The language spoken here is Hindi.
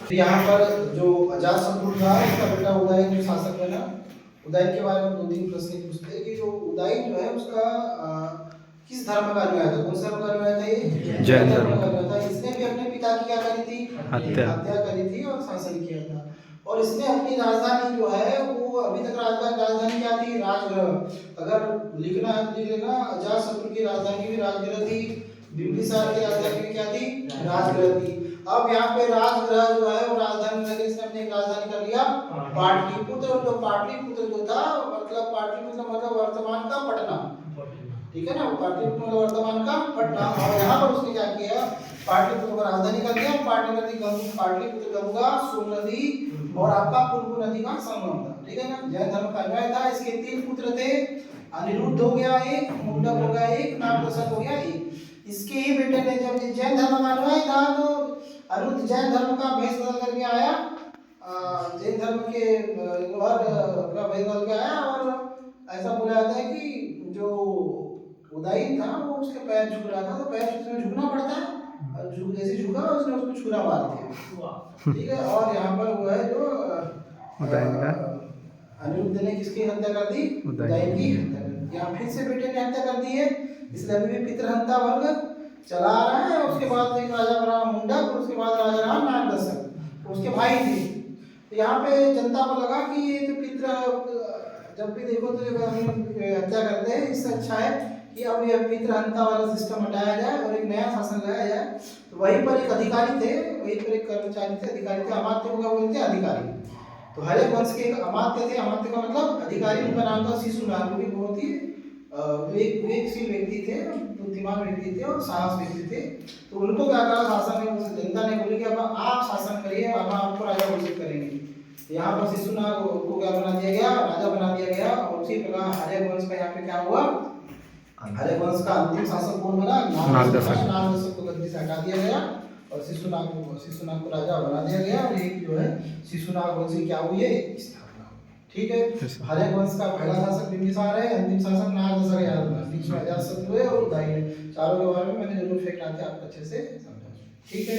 तो यहाँ पर जो अजातशत्रु था उसका बेटा उदयन जो शासक बना, उदयन के बारे में 2-3 प्रश्न पूछते हैं कि जो उदयन जो है उसका किस धर्म का अनुयायी था, कौन सा धर्म का अनुयायी था? ये जैन धर्म धर्म का अनुयायी था। इसने भी अपने पिता की क्या करी थी? हत्या करी थी और शासन किया था। और इसने अपनी राजधानी जो है वो अभी तक राजधानी क्या थी? राजगृह। अगर लिखना है तो लिख लेना, अजातशत्रु की राजधानी भी राजगृह थी, बिंबिसार की राजधानी भी क्या थी? राजगृह थी। अब यहाँ पे राजगृह जो है वो राजधानी नगर, इसने अपनी राजधानी कर लिया पाटलिपुत्र। और जो पाटलिपुत्र जो था मतलब पाटलिपुत्र मतलब वर्तमान का पटना, ठीक है ना, पाटलिपुत्र मतलब वर्तमान का पटना। और यहाँ पर उसने क्या किया? पाटलिपुत्र को राजधानी कर दिया। पाटलिपुत्र गंगा, सोन नदी और आपका पुनपुन नदी का संगम था, ठीक है ना। जैन धर्म का अनुयायी था। इसके 3 पुत्र थे, अनिरुद्ध हो गया एक, मुंडक हो गया एक, नागदशक हो गया एक। इसके ही बेटे ने जब जैन धर्म का अनुयायी था तो अनिरुद्ध जैन धर्म का भेष बदल करके आया, जैन धर्म के का भेष बदल के आया। और ऐसा बोला जाता है कि जो उदयन था वो उसके पैर छू रहा था, तो पैर छूने में झुकना पड़ता है, और जैसे झुका उसने उसको छुरा मार दिया, ठीक है। और यहाँ पर वो है जो उदयन का अनिरुद्ध ने किसकी हत्या कर दी? उदयन की हत्या कर दी। यहाँ फिर से बेटे ने हत्या कर दी है, इसलिए अभी भी पितृहत्या वर्ग चला आ रहा है। उसके बाद एक राजा बना मुंडक, और उसके बाद राजा रहा नागदशक, उसके भाई थे। तो यहाँ पे जनता को लगा कि ये तो पितृ, जब भी देखो तो हत्या करते हैं, इससे अच्छा है कि अब ये पितृहत्या वाला सिस्टम हटाया जाए और एक नया शासन लाया जाए। तो वहीं पर एक अधिकारी थे, वहीं पर एक कर्मचारी थे, अधिकारी थे, अमात्य को क्या बोलते हैं? अधिकारी। तो हरे वंश के एक अमात्य थे, अमात्य का मतलब अधिकारी, उनका नाम था शिशुनाग, जो कि बहुत ही विवेकशील व्यक्ति थे, बुद्धिमान व्यक्ति थे और साहस व्यक्ति थे। तो उनको क्या कहा शासन में, जनता ने बोली कि अब आप शासन करिए, अब आपको राजा घोषित करेंगे। तो यहाँ पर शिशुनाग को क्या बना दिया गया? राजा बना दिया गया। और उसी प्रकार हरे वंश का यहाँ पे क्या हुआ? हरे वंश का अंतिम शासक कौन बना? नागदशक। नागदशक को गद्दी से हटा दिया गया और शिशुनाग को राजा बना दिया गया। और एक जो है शिशुनाग वंश क्या हुई है? स्थापना, ठीक है। हरे वंश का पहला शासक बिंबिसार है, अंतिम शासक नागदशक है, याद रखना। बीच में अजातशत्रु है और उदयन है। चारों के बारे में मैंने जरूर फैक्ट आते आपको अच्छे से समझा, ठीक है।